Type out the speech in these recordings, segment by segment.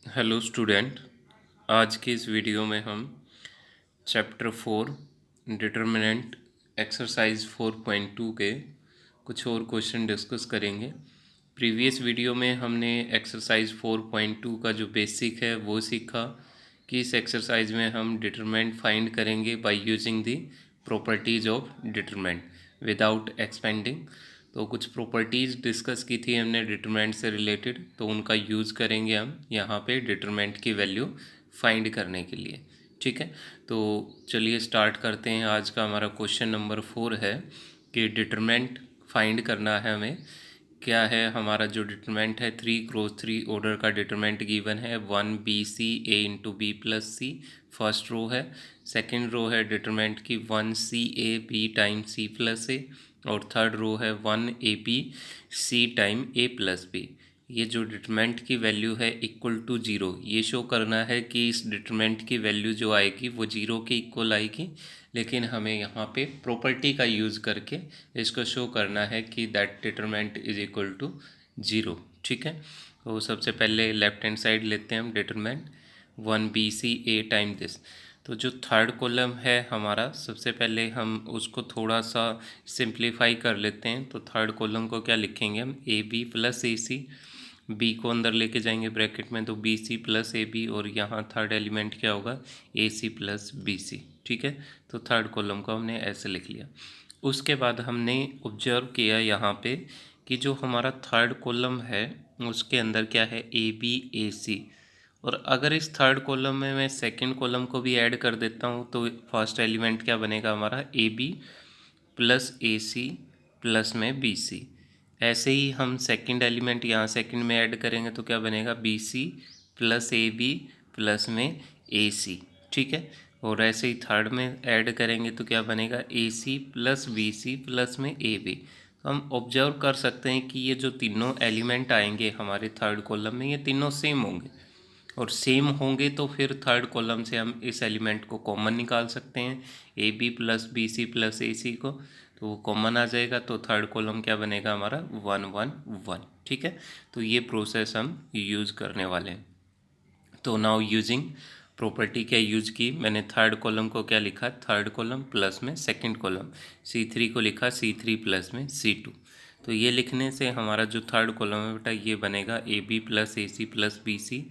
Hello student. आज की इस वीडियो में हम चैप्टर 4 डिटर्मिनेंट एक्सरसाइज 4.2 के कुछ और क्वेश्चन डिस्कस करेंगे। प्रीवियस वीडियो में हमने एक्सरसाइज 4.2 का जो बेसिक है वो सीखा कि इस एक्सरसाइज में हम डिटरमिनेंट फाइंड करेंगे by using the properties of determinant without expanding. तो कुछ प्रॉपर्टीज़ डिस्कस की थी हमने डिटरमिनेंट से रिलेटेड, तो उनका यूज़ करेंगे हम यहाँ पे डिटरमिनेंट की वैल्यू फाइंड करने के लिए। ठीक है, तो चलिए स्टार्ट करते हैं। आज का हमारा क्वेश्चन नंबर 4 है कि डिटरमिनेंट फाइंड करना है हमें। क्या है हमारा जो डिटरमिनेंट है, 3x3 ऑर्डर का डिटरमिनेंट गिवन है 1BC A into B plus C, first row है। सेकेंड रो है डिटरमिनेंट की 1CA B time C plus A, और थर्ड रो है 1AB C time A plus B. ये जो डिटरमिनेंट की वैल्यू है इक्वल टू ज़ीरो, ये शो करना है कि इस डिटरमिनेंट की वैल्यू जो आएगी वो ज़ीरो के इक्वल आएगी, लेकिन हमें यहाँ पे प्रॉपर्टी का यूज़ करके इसको शो करना है कि that determinant is equal to zero. ठीक है, तो सबसे पहले लेफ्ट हैंड साइड लेते हैं हम determinant 1BC A time this. तो जो थर्ड कॉलम है हमारा, सबसे पहले हम उसको थोड़ा सा सिंप्लीफाई कर लेते हैं। तो थर्ड कॉलम को क्या लिखेंगे हम, AB प्लस AC, बी को अंदर लेके जाएंगे ब्रैकेट में तो BC प्लस AB, और यहाँ थर्ड एलिमेंट क्या होगा, AC प्लस BC। ठीक है, तो थर्ड कॉलम को हमने ऐसे लिख लिया। उसके बाद हमने ऑब्जर्व किया यहाँ पे कि जो हमारा थर्ड कॉलम है उसके अंदर क्या है, ABAC, और अगर इस थर्ड कॉलम में मैं सेकंड कॉलम को भी ऐड कर देता हूँ तो फर्स्ट एलिमेंट क्या बनेगा हमारा, AB प्लस AC प्लस में BC। ऐसे ही हम सेकंड एलिमेंट यहाँ सेकंड में ऐड करेंगे तो क्या बनेगा, BC प्लस AB प्लस में AC। ठीक है, और ऐसे ही थर्ड में ऐड करेंगे तो क्या बनेगा, AC प्लस BC प्लस में AB। तो हम ऑब्जर्व कर सकते हैं कि ये जो तीनों एलिमेंट आएंगे हमारे थर्ड कॉलम में, ये तीनों सेम होंगे, और सेम होंगे तो फिर थर्ड कॉलम से हम इस एलिमेंट को कॉमन निकाल सकते हैं, AB plus BC plus AC को, तो वो कॉमन आ जाएगा। तो थर्ड कॉलम क्या बनेगा हमारा, 1 1 1। ठीक है, तो ये प्रोसेस हम यूज़ करने वाले हैं। तो नाउ यूजिंग प्रॉपर्टी क्या यूज की, मैंने थर्ड कॉलम को क्या लिखा, थर्ड कॉलम प्लस में सेकंड कॉलम, C3 को लिखा C3 प्लस में C2। तो ये लिखने से हमारा जो थर्ड कॉलम है बेटा ये बनेगा AB plus AC plus BC,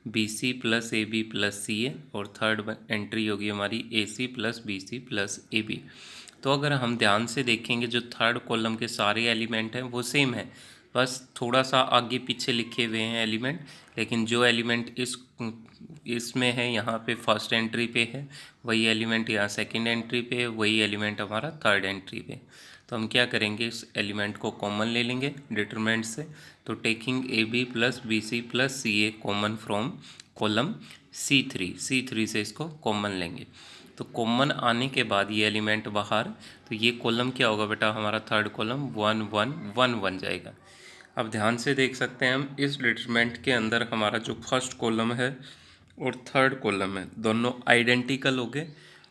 BC plus AB plus CA, और थर्ड एंट्री होगी हमारी AC plus BC plus AB। तो अगर हम ध्यान से देखेंगे जो थर्ड कॉलम के सारे एलिमेंट हैं वो सेम है, बस थोड़ा सा आगे पीछे लिखे हुए हैं एलिमेंट, लेकिन जो एलिमेंट इसमें है यहाँ पे फर्स्ट एंट्री पे है, वही एलिमेंट यहाँ सेकंड एंट्री पे है, वही एलिमेंट हमारा थर्ड एंट्री पे। तो हम क्या करेंगे, इस एलिमेंट को कॉमन ले लेंगे डिटरमिनेंट से। तो taking AB plus BC plus CA common from column C3 से इसको कॉमन लेंगे। तो कॉमन आने के बाद ये एलिमेंट बाहर, तो ये कॉलम क्या होगा बेटा हमारा, थर्ड कॉलम 1 1 1 बन जाएगा। अब ध्यान से देख सकते हैं हम इस डिटरमिनेंट के अंदर हमारा जो फर्स्ट कॉलम है और थर्ड कॉलम है दोनों आइडेंटिकल हो गए,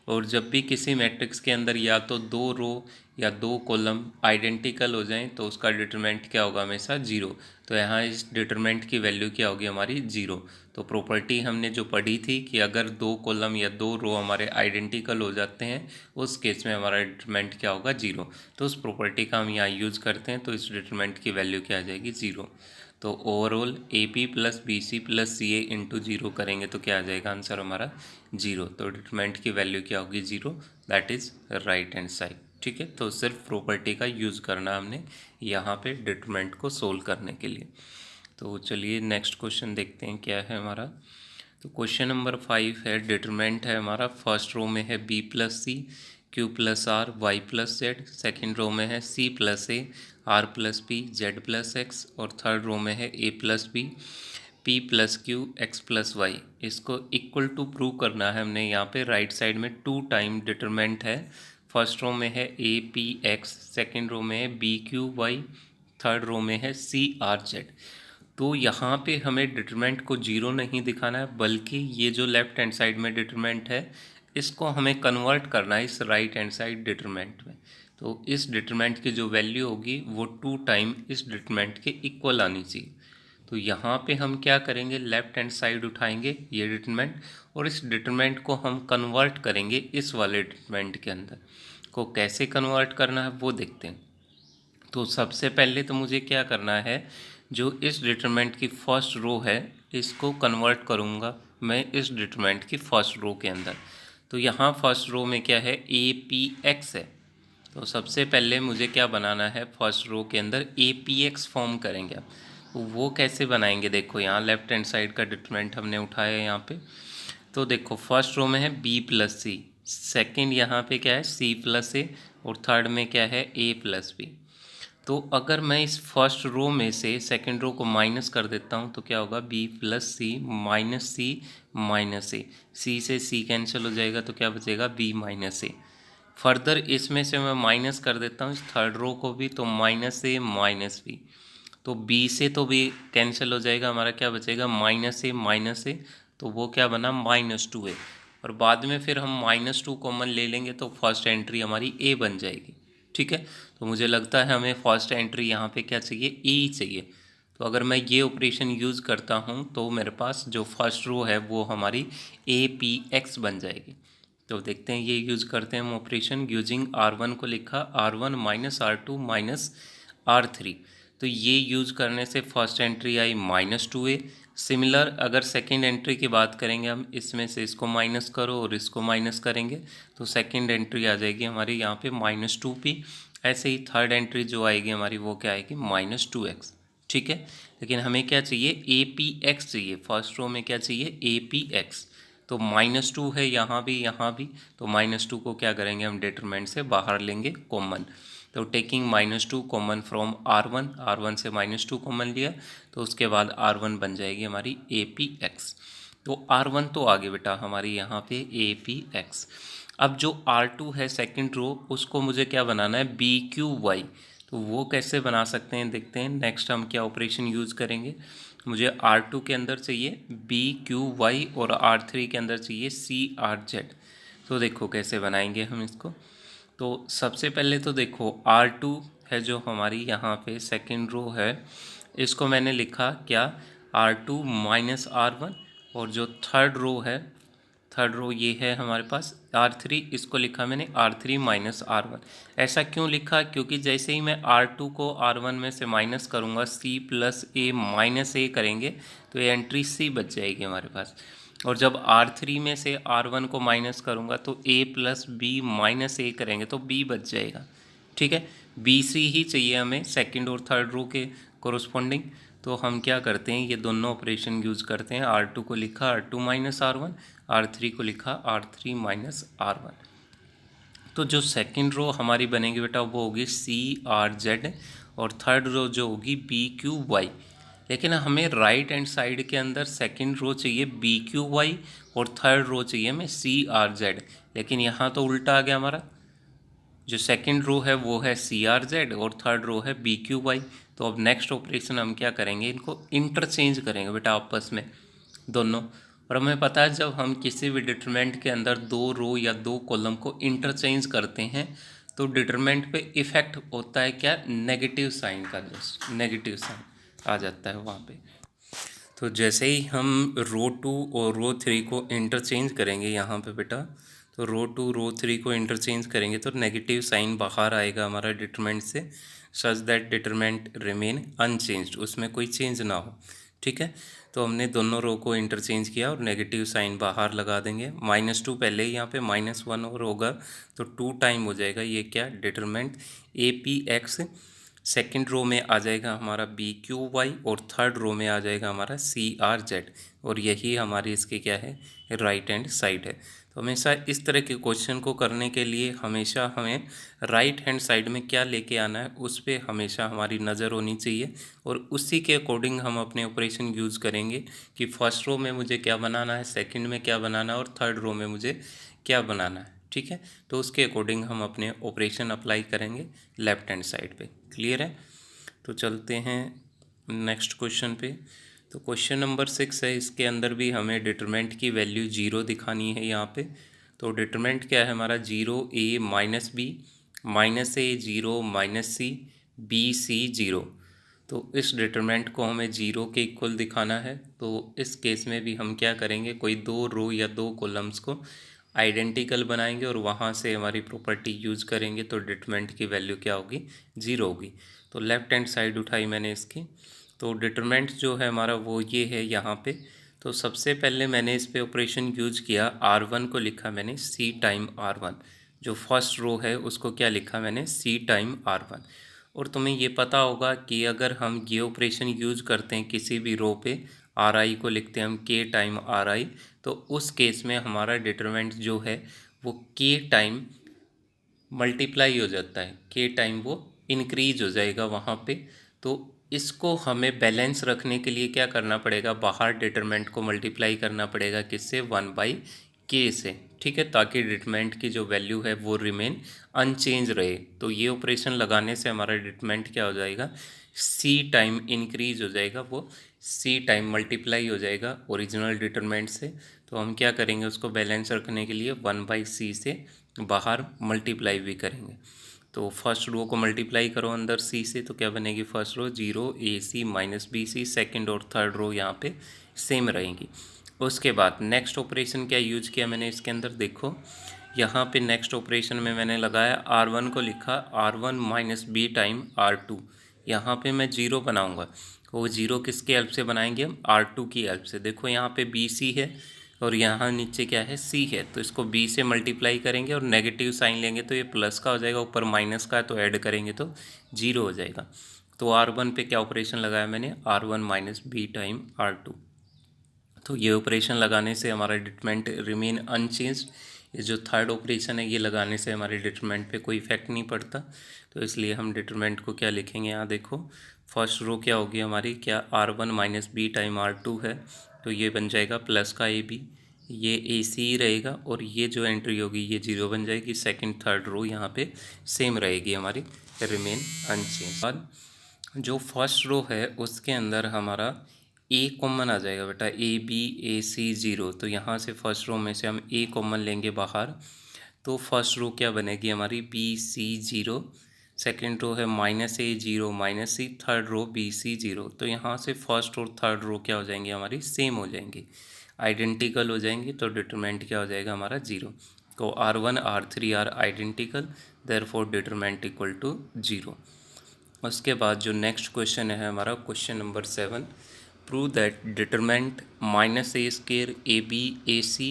और जब भी किसी मैट्रिक्स के अंदर या तो दो रो या दो कॉलम आइडेंटिकल हो जाएं तो उसका डिटरमिनेंट क्या होगा, हमेशा जीरो। तो यहाँ इस डिटरमिनेंट की वैल्यू क्या होगी हमारी, जीरो। तो प्रॉपर्टी हमने जो पढ़ी थी कि अगर दो कॉलम या दो रो हमारे आइडेंटिकल हो जाते हैं उस केस में हमारा डिटरमिनेंट क्या होगा, जीरो। तो उस प्रॉपर्टी का हम यहाँ यूज़ करते हैं, तो इस डिटरमिनेंट की वैल्यू क्या आ जाएगी, जीरो। तो overall AP plus BC plus CA into zero करेंगे तो क्या आ जाएगा आंसर हमारा, जीरो। तो डिटरमिनेंट की वैल्यू क्या होगी, zero, that is right hand side. ठीक है, तो सिर्फ प्रॉपर्टी का यूज़ करना हमने यहाँ पे डिटरमिनेंट को सोल्व करने के लिए। तो चलिए नेक्स्ट क्वेश्चन देखते हैं क्या है हमारा। तो क्वेश्चन नंबर 5 है, डिटरमिनेंट है हमारा, फर्स्ट रो में है B plus C, Q plus R, Y plus Z, second row में है C plus A, R plus P, Z plus X, और थर्ड रो में है A plus B, P plus Q, X plus Y. इसको equal to prove करना है हमने। यहाँ पे राइट साइड में 2 टाइम डिटरमिनेंट है, फर्स्ट रो में है AP एक्स, सेकेंड रो में है BQ वाई, थर्ड रो में है CR जेड। तो यहाँ पे हमें डिटरमिनेंट को जीरो नहीं दिखाना है, बल्कि ये जो लेफ्ट हैंड साइड में डिटरमिनेंट है इसको हमें कन्वर्ट करना है इस राइट हैंड साइड डिटरमिनेंट में। तो इस डिटरमिनेंट की जो वैल्यू होगी वो 2 टाइम इस डिटरमिनेंट के इक्वल आनी चाहिए। तो यहाँ पे हम क्या करेंगे, लेफ्ट हैंड साइड उठाएंगे ये डिटरमिनेंट, और इस डिटरमिनेंट को हम कन्वर्ट करेंगे इस वाले डिटरमिनेंट के अंदर। को कैसे कन्वर्ट करना है वो देखते हैं। तो सबसे पहले तो मुझे क्या करना है, जो इस डिटरमिनेंट की फर्स्ट रो है इसको कन्वर्ट करूँगा मैं इस डिटरमिनेंट की फर्स्ट रो के अंदर। तो यहाँ फर्स्ट रो में क्या है, ए पी एक्स है। तो सबसे पहले मुझे क्या बनाना है, फर्स्ट रो के अंदर ए पी एक्स फॉर्म करेंगे आप। तो वो कैसे बनाएंगे, देखो यहाँ लेफ्ट हैंड साइड का डिटरमिनेंट हमने उठाया है यहाँ पे। तो देखो फर्स्ट रो में है बी प्लस सी, सेकेंड यहाँ पे क्या है सी प्लस ए, और थर्ड में क्या है ए प्लस बी। तो अगर मैं इस फर्स्ट रो में से सेकंड रो को माइनस कर देता हूँ तो क्या होगा, B plus C minus A, सी से सी कैंसिल हो जाएगा तो क्या बचेगा, बी माइनस ए। फर्दर इसमें से मैं माइनस कर देता हूँ इस थर्ड रो को भी, तो माइनस ए माइनस बी, तो बी से तो बी कैंसिल हो जाएगा, हमारा क्या बचेगा माइनस ए, तो वो क्या बना -2a। और बाद में फिर हम -2 कॉमन ले लेंगे तो फर्स्ट एंट्री हमारी ए बन जाएगी। ठीक है, तो मुझे लगता है हमें फर्स्ट एंट्री यहाँ पे क्या चाहिए, ए चाहिए। तो अगर मैं ये ऑपरेशन यूज़ करता हूँ तो मेरे पास जो फर्स्ट रो है वो हमारी ए पी एक्स बन जाएगी। तो देखते हैं ये यूज़ करते हैं हम ऑपरेशन यूजिंग R1 को लिखा R1 minus R2 minus R3। तो ये यूज़ करने से फर्स्ट एंट्री आई -2a। सिमिलर अगर सेकंड एंट्री की बात करेंगे हम, इसमें से इसको माइनस करो और इसको माइनस करेंगे तो सेकंड एंट्री आ जाएगी हमारी यहाँ पे -2p। ऐसे ही थर्ड एंट्री जो आएगी हमारी वो क्या आएगी, -2x। ठीक है, लेकिन हमें क्या चाहिए, ए पी एक्स चाहिए। फर्स्ट रो में क्या चाहिए, ए पी एक्स। तो -2 है यहाँ भी, तो -2 को क्या करेंगे हम डिटरमिनेंट से बाहर लेंगे कॉमन। तो टेकिंग -2 कॉमन फ्रॉम R1 से -2 कॉमन लिया तो उसके बाद R1 बन जाएगी हमारी ए पी एक्स। तो R1 तो आगे बेटा हमारी यहाँ पे ए पी एक्स। अब जो R2 है सेकंड रो, उसको मुझे क्या बनाना है, बी क्यू वाई। तो वो कैसे बना सकते हैं देखते हैं। नेक्स्ट हम क्या ऑपरेशन यूज़ करेंगे, मुझे R2 के अंदर चाहिए बी क्यू वाई और R3 के अंदर चाहिए सी आर जेड। तो देखो कैसे बनाएंगे हम इसको। तो सबसे पहले तो देखो R2 है जो हमारी यहाँ पे सेकंड रो है, इसको मैंने लिखा क्या, R2 माइनस R1। और जो थर्ड रो ये है हमारे पास R3, इसको लिखा मैंने R3 माइनस R1। ऐसा क्यों लिखा, क्योंकि जैसे ही मैं R2 को R1 में से माइनस करूँगा, C प्लस ए माइनस ए करेंगे तो ये एंट्री C बच जाएगी हमारे पास। और जब R3 में से R1 को माइनस करूँगा तो A प्लस बी माइनस ए करेंगे तो B बच जाएगा। ठीक है, बी सी ही चाहिए हमें सेकंड और थर्ड रो के कोरोस्पोंडिंग। तो हम क्या करते हैं, ये दोनों ऑपरेशन यूज़ करते हैं। R2 को लिखा R2 माइनस R1, R3 को लिखा R3 माइनस R1। तो जो सेकंड रो हमारी बनेगी बेटा वो होगी सी आर जेड, और थर्ड रो जो होगी बी क्यू वाई। लेकिन हमें राइट हैंड साइड के अंदर सेकंड रो चाहिए बी क्यू वाई और थर्ड रो चाहिए हमें सी आर जेड। लेकिन यहाँ तो उल्टा आ गया हमारा, जो सेकंड रो है वो है सी आर जेड और थर्ड रो है बी क्यू वाई। तो अब नेक्स्ट ऑपरेशन हम क्या करेंगे, इनको इंटरचेंज करेंगे बेटा आपस में दोनों। और हमें पता है जब हम किसी भी डिटरमिनेंट के अंदर दो रो या दो कॉलम को इंटरचेंज करते हैं तो डिटरमिनेंट पे इफ़ेक्ट होता है क्या, नेगेटिव साइन का, जस्ट नेगेटिव साइन आ जाता है वहाँ पे। तो जैसे ही हम रो 2 और रो 3 को इंटरचेंज करेंगे यहाँ पे बेटा, तो रो 2 रो 3 को इंटरचेंज करेंगे तो नेगेटिव साइन बाहर आएगा हमारा डिटरमिनेंट से, such that determinant remain unchanged, उसमें कोई चेंज ना हो। ठीक है, तो हमने दोनों रो को इंटरचेंज किया और नेगेटिव साइन बाहर लगा देंगे। -2 पहले ही यहाँ पे -1 और होगा तो 2 टाइम हो जाएगा ये क्या, determinant A P X. Second row में आ जाएगा हमारा बी क्यू वाई और थर्ड रो में आ जाएगा हमारा सी आर जेड। और यही हमारी इसकी क्या है, राइट हैंड साइड है। तो हमेशा इस तरह के क्वेश्चन को करने के लिए हमेशा हमें राइट हैंड साइड में क्या लेके आना है उस पर हमेशा हमारी नज़र होनी चाहिए, और उसी के अकॉर्डिंग हम अपने ऑपरेशन यूज़ करेंगे कि फर्स्ट रो में मुझे क्या बनाना है, सेकंड में क्या बनाना है और थर्ड रो में मुझे क्या बनाना है। ठीक है, तो उसके अकॉर्डिंग हम अपने ऑपरेशन अप्लाई करेंगे लेफ्ट हैंड साइड पे। क्लियर है, तो चलते हैं नेक्स्ट क्वेश्चन पे। तो क्वेश्चन नंबर 6 है, इसके अंदर भी हमें डिटरमिनेंट की वैल्यू 0 दिखानी है यहाँ पे। तो डिटरमिनेंट क्या है हमारा, 0 a minus B, -a 0 -c, b c 0। तो इस डिटरमिनेंट को हमें 0 के इक्वल दिखाना है। तो इस केस में भी हम क्या करेंगे, कोई 2 रो या 2 कॉलम्स को आइडेंटिकल बनाएंगे और वहाँ से हमारी प्रॉपर्टी यूज करेंगे, तो डिटरमिनेंट की वैल्यू क्या होगी, 0 होगी। तो लेफ्ट हैंड साइड उठाई मैंने इसकी, तो डिटरमिनेंट जो है हमारा वो ये है यहाँ पे। तो सबसे पहले मैंने इस पे ऑपरेशन यूज किया, R1 को लिखा मैंने C टाइम R1, जो फर्स्ट रो है उसको क्या लिखा मैंने, C टाइम R1। और तुम्हें ये पता होगा कि अगर हम ये ऑपरेशन यूज करते हैं किसी भी रो पे, RI को लिखते हैं हम K टाइम RI, तो उस केस में हमारा डिटरमिनेंट जो है वो K टाइम मल्टीप्लाई हो जाता है, K टाइम वो इंक्रीज हो जाएगा वहाँ पे। तो इसको हमें बैलेंस रखने के लिए क्या करना पड़ेगा, बाहर डिटरमिनेंट को मल्टीप्लाई करना पड़ेगा किससे, 1/K से, ठीक है, ताकि डिटरमिनेंट की जो वैल्यू है वो रिमेन अनचेंज रहे। तो ये ऑपरेशन लगाने से हमारा डिटरमिनेंट क्या हो जाएगा, C टाइम इंक्रीज हो जाएगा, वो C टाइम मल्टीप्लाई हो जाएगा ओरिजिनल डिटरमिनेंट से। तो हम क्या करेंगे, उसको बैलेंस रखने के लिए 1/C से बाहर मल्टीप्लाई भी करेंगे। तो फर्स्ट रो को मल्टीप्लाई करो अंदर C से, तो क्या बनेगी, first row 0 AC minus BC, second और थर्ड रो यहाँ पे सेम रहेंगी। उसके बाद नेक्स्ट ऑपरेशन क्या यूज किया मैंने इसके अंदर, देखो यहाँ पे नेक्स्ट ऑपरेशन में मैंने लगाया R1 को लिखा R1 minus B time R2। यहाँ पे मैं 0 बनाऊँगा, वो 0 किसके हेल्प से बनाएंगे हम, R2 की हेल्प से। देखो यहाँ पे BC है और यहाँ नीचे क्या है, C है, तो इसको B से मल्टीप्लाई करेंगे और नेगेटिव साइन लेंगे तो ये प्लस का हो जाएगा, ऊपर माइनस का है तो ऐड करेंगे तो 0 हो जाएगा। तो R1 पे क्या ऑपरेशन लगाया मैंने, R1 minus B time R2। तो ये ऑपरेशन लगाने से हमारा डिटरमिनेंट रिमेन अनचेंज्ड। ये जो थर्ड ऑपरेशन है ये लगाने से हमारे डिटरमिनेंट पे कोई इफेक्ट नहीं पड़ता, तो इसलिए हम डिटरमिनेंट को क्या लिखेंगे, यहाँ देखो फर्स्ट रो क्या होगी हमारी, क्या R1 minus B time R2 है, तो ये बन जाएगा प्लस का AB, ये AC ही रहेगा और ये जो एंट्री होगी ये 0 बन जाएगी। सेकंड थर्ड रो यहाँ पे सेम रहेगी हमारी, रिमेन अनचेंज। और जो फर्स्ट रो है उसके अंदर हमारा ए कॉमन आ जाएगा बेटा, AB AC 0, तो यहाँ से फर्स्ट रो में से हम ए कॉमन लेंगे बाहर, तो फर्स्ट रो क्या बनेगी हमारी, BC 0, सेकेंड रो है -A 0 -C, third row BC 0। तो यहाँ से फर्स्ट और थर्ड रो क्या हो जाएंगी हमारी, सेम हो जाएंगी, आइडेंटिकल हो जाएंगी, तो डिटरमिनेंट क्या हो जाएगा हमारा, 0। तो R1 R3 are identical, therefore determinant equal to 0। उसके बाद जो नेक्स्ट क्वेश्चन है हमारा, question number 7, prove that determinant -A² AB AC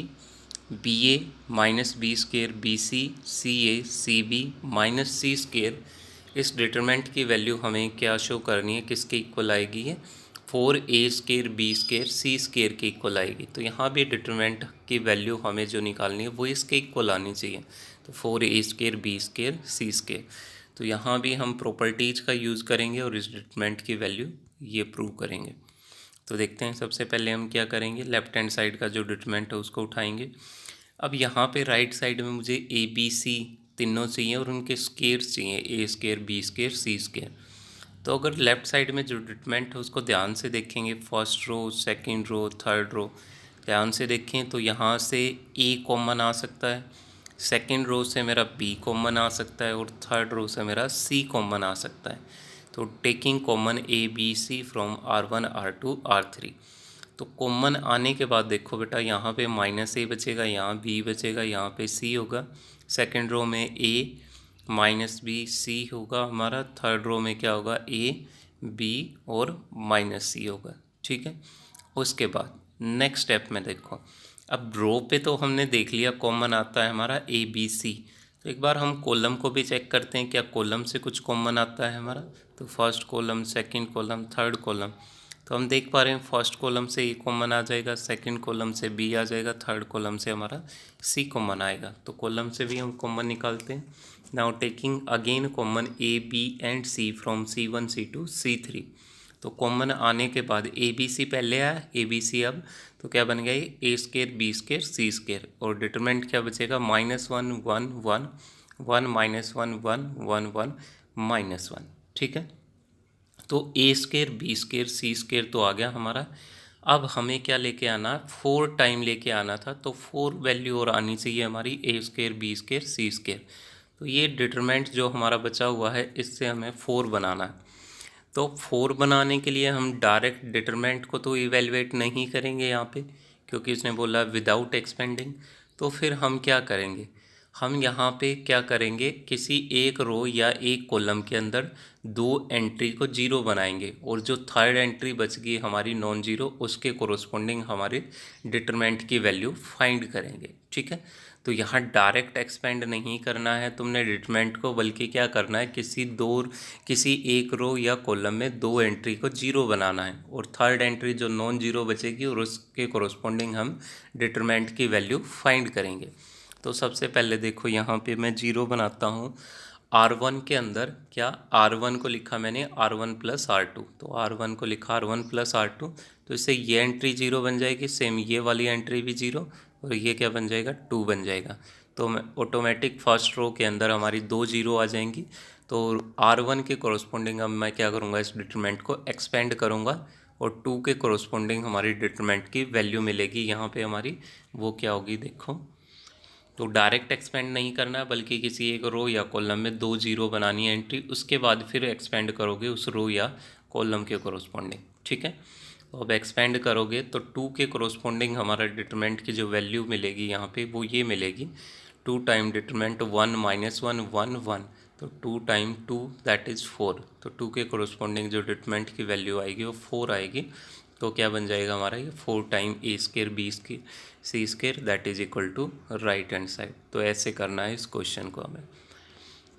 BA minus B² BC CA CB minus C², इस डिटरमिनेंट की वैल्यू हमें क्या शो करनी है, किसके इक्वल आएगी, है 4A² B² C² के इक्वल आएगी। तो यहाँ भी डिटरमिनेंट की वैल्यू हमें जो निकालनी है वो इसके इक्वल आनी चाहिए, तो 4A² B² C²। तो यहाँ भी हम प्रॉपर्टीज़ का यूज़ करेंगे और इस डिटरमिनेंट की वैल्यू ये प्रूव करेंगे। तो देखते हैं, सबसे पहले हम क्या करेंगे, लेफ्ट हैंड साइड का जो डिटरमिनेंट है उसको उठाएंगे। अब यहाँ पे राइट साइड में मुझे ABC तीनों चाहिए और उनके स्केयर्स चाहिए, A² B² C²। तो अगर लेफ़्ट साइड में जो डिटरमिनेंट है उसको ध्यान से देखेंगे, first row second row third row ध्यान से देखें, तो यहाँ से A कॉमन आ सकता है, सेकंड रो से मेरा B कॉमन आ सकता है और थर्ड रो से मेरा C कॉमन आ सकता है। तो taking common ABC from R1 R2 R3, तो कॉमन आने के बाद देखो बेटा यहाँ पे -A बचेगा, यहाँ B बचेगा, यहाँ पे C होगा, सेकंड रो में A -B C होगा हमारा, थर्ड रो में क्या होगा, A B और -C होगा, ठीक है। उसके बाद नेक्स्ट स्टेप में देखो, अब रो पे तो हमने देख लिया कॉमन आता है हमारा ABC, तो एक बार हम कॉलम को भी चेक करते हैं क्या कॉलम से कुछ कॉमन आता है हमारा। तो first column second column third column, तो हम देख पा रहे हैं फर्स्ट कॉलम से A कॉमन आ जाएगा, सेकंड कॉलम से B आ जाएगा, थर्ड कॉलम से हमारा C कॉमन आएगा। तो कॉलम से भी हम कॉमन निकालते हैं। Now taking again common A B and C from C1 C2 C3, तो कॉमन आने के बाद ABC पहले आया, ABC अब, तो क्या बन गया A² B² C², और डिटरमिनेंट क्या बचेगा, -1 1 1 1 -1 1 1 1 -1, ठीक है। तो A² B² C² तो आ गया हमारा। अब हमें क्या लेके आना, 4 टाइम लेके आना था, तो 4 वैल्यू और आनी चाहिए हमारी A² B² C²। तो ये डिटरमिनेंट जो हमारा बचा हुआ है इससे हमें 4 बनाना है। तो 4 बनाने के लिए हम डायरेक्ट डिटरमिनेंट को तो इवेलुएट नहीं करेंगे यहाँ पे, क्योंकि उसने बोला विदाउट एक्सपेंडिंग। तो फिर हम क्या करेंगे, हम यहाँ पे क्या करेंगे, किसी एक रो या एक कॉलम के अंदर 2 एंट्री को जीरो बनाएंगे, और जो थर्ड एंट्री बच गई हमारी नॉन जीरो, उसके कोरोस्पोंडिंग हमारे डिटरमिनेंट की वैल्यू फाइंड करेंगे। ठीक है, तो यहाँ डायरेक्ट एक्सपेंड नहीं करना है तुमने डिटरमिनेंट को, बल्कि क्या करना है, किसी एक रो या कॉलम में 2 एंट्री को जीरो बनाना है, और थर्ड एंट्री जो नॉन जीरो बचेगी और उसके कोरोस्पोंडिंग हम डिटरमिनेंट की वैल्यू फाइंड करेंगे। तो सबसे पहले देखो यहाँ पे मैं जीरो बनाता हूँ। R1 के अंदर क्या, R1 को लिखा मैंने R1 प्लस R2, तो R1 को लिखा R1 प्लस R2, तो इससे ये एंट्री जीरो बन जाएगी, सेम ये वाली एंट्री भी जीरो, और ये क्या बन जाएगा, 2 बन जाएगा। तो मैं ऑटोमेटिक फर्स्ट रो के अंदर हमारी 2 जीरो आ जाएंगी। तो R1 के कोरोस्पोंडिंग अब मैं क्या करूँगा, इस डिटरमिनेंट को एक्सपेंड करूँगा, और 2 के कोरोस्पोंडिंग हमारी डिटरमिनेंट की वैल्यू मिलेगी यहाँ पे हमारी, वो क्या होगी देखो। तो डायरेक्ट एक्सपेंड नहीं करना है, बल्कि किसी एक रो या कॉलम में 2 जीरो बनानी है एंट्री, उसके बाद फिर एक्सपेंड करोगे उस रो या कॉलम के कोरोस्पोंडिंग। ठीक है, तो अब एक्सपेंड करोगे तो 2 के कोरोस्पोंडिंग हमारा डिटरमिनेंट की जो वैल्यू मिलेगी यहाँ पे वो ये मिलेगी, 2 टाइम डिटरमिनेंट 1 माइनस 1 1 1, तो 2 टाइम 2 दैट इज़ 4, तो 2 के कोरोस्पोंडिंग जो डिटरमिनेंट की वैल्यू आएगी वो 4 आएगी। तो क्या बन जाएगा हमारा ये, 4 time A square B square C square that is equal to right hand side. तो ऐसे करना है इस क्वेश्चन को हमें।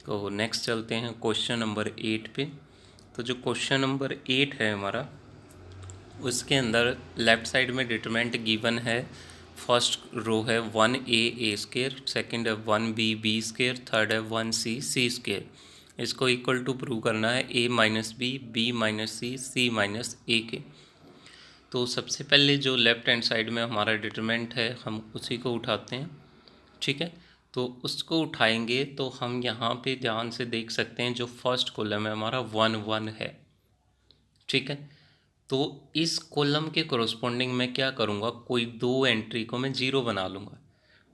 तो नेक्स्ट चलते हैं क्वेश्चन नंबर 8 पे। तो जो क्वेश्चन नंबर 8 है हमारा, उसके अंदर लेफ्ट साइड में डिटरमिनेंट गिवन है। फर्स्ट रो है 1a स्केयर, सेकेंड है 1b बी स्केयर, थर्ड है 1c सी स्केयर। इसको इक्वल टू प्रूव करना है a minus B minus C minus A के। तो सबसे पहले जो लेफ्ट हैंड साइड में हमारा डिटरमिनेंट है हम उसी को उठाते हैं। ठीक है, तो उसको उठाएंगे तो हम यहाँ पे ध्यान से देख सकते हैं जो फर्स्ट कॉलम है हमारा 1 1 है। ठीक है, तो इस कॉलम के कोरोस्पोंडिंग मैं क्या करूँगा, कोई 2 एंट्री को मैं जीरो बना लूँगा,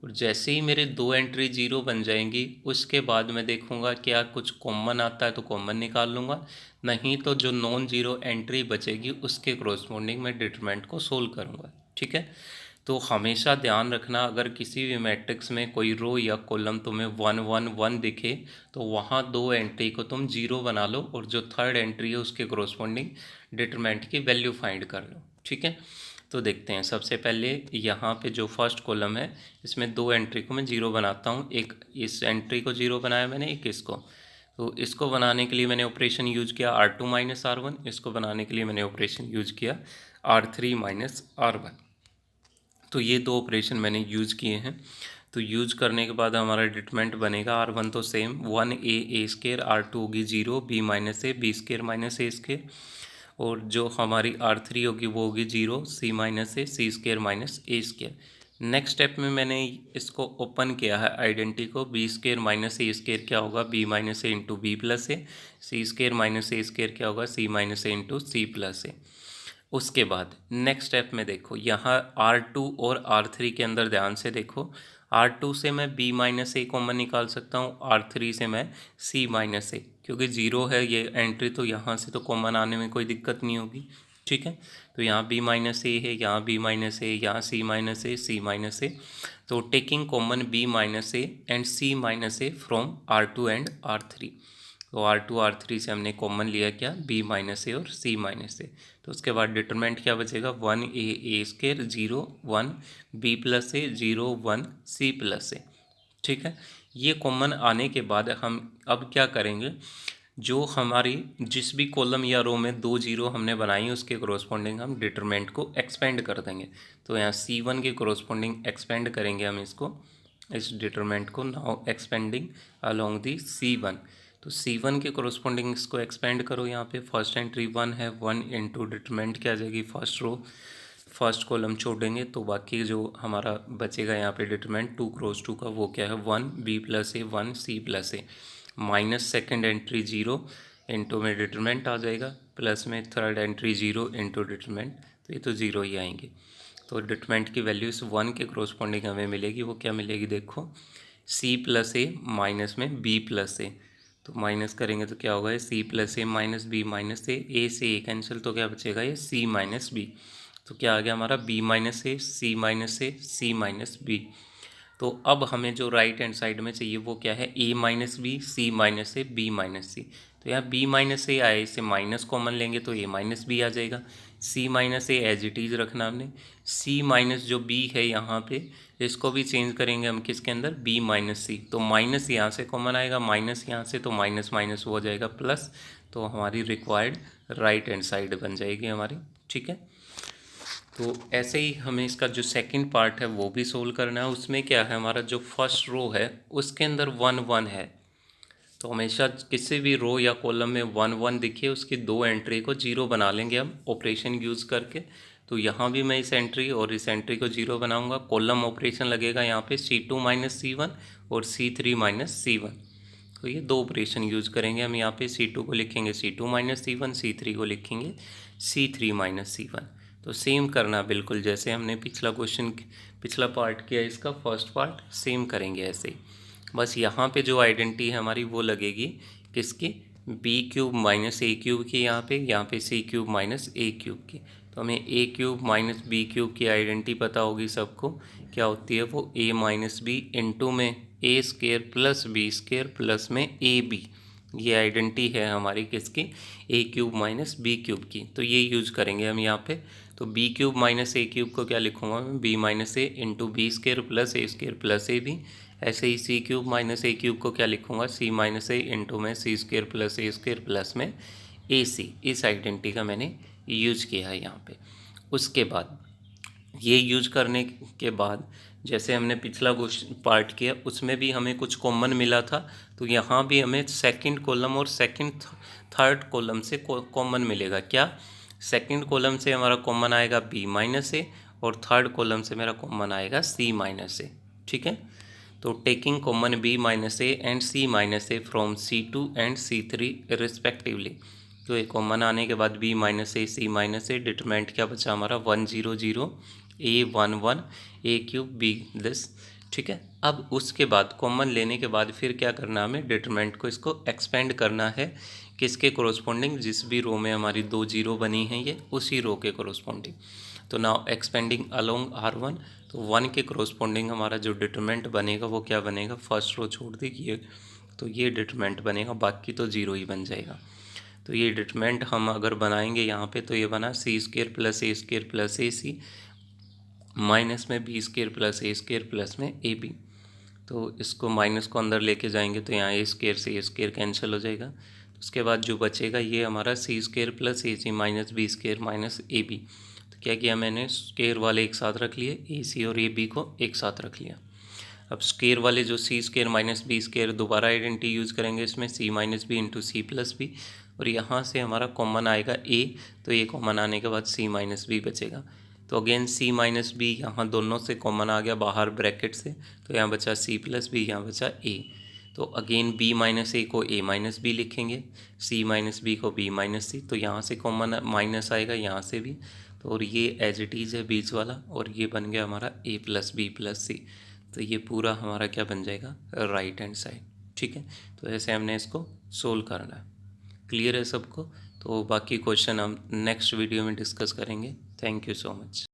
और जैसे ही मेरे 2 एंट्री जीरो बन जाएंगी उसके बाद मैं देखूँगा क्या कुछ कॉमन आता है तो कॉमन निकाल लूँगा, नहीं तो जो नॉन जीरो एंट्री बचेगी उसके कोरोस्पोंडिंग मैं डिटरमिनेंट को सोल्व करूँगा। ठीक है, तो हमेशा ध्यान रखना, अगर किसी भी मैट्रिक्स में कोई रो या कॉलम तुम्हें 1 1 1 दिखे तो वहाँ 2 एंट्री को तुम जीरो बना लो, और जो थर्ड एंट्री है उसके कोरोस्पोंडिंग डिटरमिनेंट की वैल्यू फाइंड कर लो। ठीक है, तो देखते हैं। सबसे पहले यहाँ पे जो फर्स्ट कॉलम है इसमें 2 एंट्री को मैं जीरो बनाता हूँ, एक इस एंट्री को जीरो बनाया मैंने, एक इसको। तो इसको बनाने के लिए मैंने ऑपरेशन यूज किया R2 माइनस R1, इसको बनाने के लिए मैंने ऑपरेशन यूज किया R3 माइनस R1। तो ये 2 ऑपरेशन मैंने यूज़ किए हैं। तो यूज करने के बाद हमारा डिटरमिनेंट बनेगा R1 तो सेम 1a स्केयर, R2 होगी 0 b minus A B square minus A square, और जो हमारी R3 होगी वो होगी 0 c minus A C square minus A square. Next step में मैंने इसको ओपन किया है आइडेंटिटी को, B square minus A square क्या होगा, B minus A into B plus A, C square minus A square क्या होगा, C minus A into C plus A. उसके बाद नेक्स्ट स्टेप में देखो, यहाँ R2 और R3 के अंदर ध्यान से देखो, R2 से मैं B माइनस ए कॉमन निकाल सकता हूँ, R3 से मैं C माइनस ए, क्योंकि जीरो है ये एंट्री तो यहाँ से तो कॉमन आने में कोई दिक्कत नहीं होगी। ठीक है, तो यहाँ B माइनस ए है, यहाँ B माइनस ए, यहाँ C माइनस ए, C माइनस ए। तो taking common B minus A and C minus A from R2 and R3। तो R2 R3 से हमने कॉमन लिया क्या, B माइनस ए और C माइनस ए। तो उसके बाद डिटरमिनेंट क्या बचेगा, 1a स्केयर 0 1 b प्लस ए 0 1 c प्लस ए। ठीक है, ये कॉमन आने के बाद हम अब क्या करेंगे, जो हमारी जिस भी कॉलम या रो में 2 जीरो हमने बनाई उसके कोरोस्पोंडिंग हम डिटरमिनेंट को एक्सपेंड कर देंगे। तो यहाँ C1 के कोरोस्पोंडिंग एक्सपेंड करेंगे हम इसको, इस डिटरमिनेंट को, now expanding along the C1। तो C1 के कोरोस्पोंडिंग इसको एक्सपेंड करो, यहाँ पे फर्स्ट एंट्री 1 है, 1 इंटू डिटरमिनेंट क्या आ जाएगी, फर्स्ट रो फर्स्ट कॉलम छोड़ेंगे तो बाकी जो हमारा बचेगा यहाँ पे डिटरमिनेंट 2 क्रॉस 2 का, वो क्या है 1 b प्लस ए 1 c प्लस ए, माइनस सेकेंड एंट्री 0 इंटू में डिटरमिनेंट आ जाएगा, प्लस में थर्ड एंट्री 0 इंटू डिटरमिनेंट, तो ये तो 0 ही आएंगे। तो डिटरमिनेंट की वैल्यू इस 1 के कोरोस्पोंडिंग हमें मिलेगी, वो क्या मिलेगी देखो, c प्लस ए माइनस में b प्लस ए, तो माइनस करेंगे तो क्या होगा, ये सी प्लस ए माइनस बी माइनस ए से ए कैंसिल, तो क्या बचेगा, ये सी माइनस बी। तो क्या आ गया हमारा, B minus A C minus A C minus B. तो अब हमें जो राइट हैंड साइड में चाहिए वो क्या है, A minus B C minus A B minus C. तो यहाँ बी माइनस ए आए, इसे माइनस कॉमन लेंगे तो ए माइनस बी आ जाएगा। C minus A as it is रखना हमने। सी माइनस जो बी है यहाँ पे, इसको भी चेंज करेंगे हम किसके अंदर, बी माइनस सी। तो माइनस यहाँ से कॉमन आएगा, माइनस यहाँ से, तो माइनस माइनस हो जाएगा प्लस। तो हमारी रिक्वायर्ड राइट हैंड साइड बन जाएगी हमारी। ठीक है, तो ऐसे ही हमें इसका जो सेकंड पार्ट है वो भी सोल्व करना है। उसमें क्या है, हमारा जो फर्स्ट रो है उसके अंदर 1 1 है। तो हमेशा किसी भी रो या कॉलम में 1 1 दिखे, उसकी दो एंट्री को जीरो बना लेंगे हम ऑपरेशन यूज़ करके। तो यहाँ भी मैं इस एंट्री और इस एंट्री को जीरो बनाऊंगा। कॉलम ऑपरेशन लगेगा यहाँ पे C2 माइनस C1 और C3 माइनस C1। तो ये दो ऑपरेशन यूज़ करेंगे हम। यहाँ पे C2 को लिखेंगे C2 माइनस C1, C3 को लिखेंगे C3 माइनस C1। तो सेम करना बिल्कुल जैसे हमने पिछला पार्ट किया, इसका फर्स्ट पार्ट सेम करेंगे ऐसे ही। बस यहाँ पे जो आइडेंटिटी है हमारी वो लगेगी किसकी, B cube minus A cube की, यहाँ पे सी क्यूब माइनस ए क्यूब की। तो हमें ए क्यूब माइनस बी क्यूब की आइडेंटिटी पता होगी सबको, क्या होती है वो, ए माइनस बी इंटू में A square plus B square plus में ए बी। ये आइडेंटिटी है हमारी किसकी, A cube minus B cube की। तो ये यूज करेंगे हम यहाँ पे। तो B cube minus A cube को क्या लिखूंगा मैं, B minus A into B square plus A B. ऐसे ही C cube minus A cube को क्या लिखूंगा, सी माइनस ए इंटू में सी स्केयर प्लस में ए सी। इस आइडेंटिटी का मैंने यूज किया है यहाँ पे। उसके बाद ये यूज करने के बाद जैसे हमने पिछला पार्ट किया उसमें भी हमें कुछ कॉमन मिला था, तो यहाँ भी हमें सेकंड कॉलम और थर्ड कॉलम से कॉमन मिलेगा। क्या, सेकंड कॉलम से हमारा कॉमन आएगा बी माइनस ए और थर्ड कॉलम से मेरा कॉमन आएगा सी माइनस ए। ठीक है, तो taking common B minus A and C minus A from C2 and C3 respectively. तो ये कॉमन आने के बाद B minus A C minus A, determinant क्या बचा हमारा 1 0 0 A 1 1 A cube B this. ठीक है, अब उसके बाद कॉमन लेने के बाद फिर क्या करना है हमें, डिटरमिनेंट को इसको एक्सपेंड करना है किसके कोरोस्पोंडिंग, जिस भी रो में हमारी दो जीरो बनी है ये उसी रो के कोरोस्पोंडिंग। तो नाउ एक्सपेंडिंग अलोंग R1, तो 1 के कोरोस्पोंडिंग हमारा जो डिटरमिनेंट बनेगा वो क्या बनेगा, फर्स्ट रो छोड़ दीजिए तो ये डिटरमिनेंट बनेगा, बाकी तो जीरो ही बन जाएगा। तो ये डिटरमिनेंट हम अगर बनाएंगे यहाँ पे तो ये बना सी square plus A C minus में बी स्केयर प्लस में ए बी। तो इसको माइनस को अंदर लेके जाएंगे तो यहाँ ए स्केयर से ए स्केयर कैंसिल हो जाएगा। उसके बाद जो बचेगा ये हमारा C square plus A C minus B square minus A B. तो क्या किया मैंने, स्केयर वाले एक साथ रख लिए, ए सी और ए बी को एक साथ रख लिया। अब स्केयर वाले जो C square minus B square दोबारा आइडेंटिटी यूज़ करेंगे इसमें, C minus B into C plus B. और यहाँ से हमारा कॉमन आएगा ए, तो ये कॉमन आने के बाद सी माइनस बी बचेगा। तो अगेन सी माइनस बी यहाँ दोनों से कॉमन आ गया बाहर ब्रैकेट से, तो यहाँ बचा सी प्लस बी, यहाँ बचा ए। तो अगेन बी माइनस ए को ए माइनस बी लिखेंगे, सी माइनस बी को बी माइनस सी। तो यहाँ से कॉमन माइनस आएगा यहाँ से भी, तो और ये एज इट इज़ है बीच वाला, और ये बन गया हमारा ए प्लस बी प्लस सी। तो ये पूरा हमारा क्या बन जाएगा, राइट हैंड साइड। ठीक है, तो ऐसे हमने इसको सोल्व करना है। क्लियर है सबको? तो बाकी क्वेश्चन हम नेक्स्ट वीडियो में डिस्कस करेंगे। Thank you so much.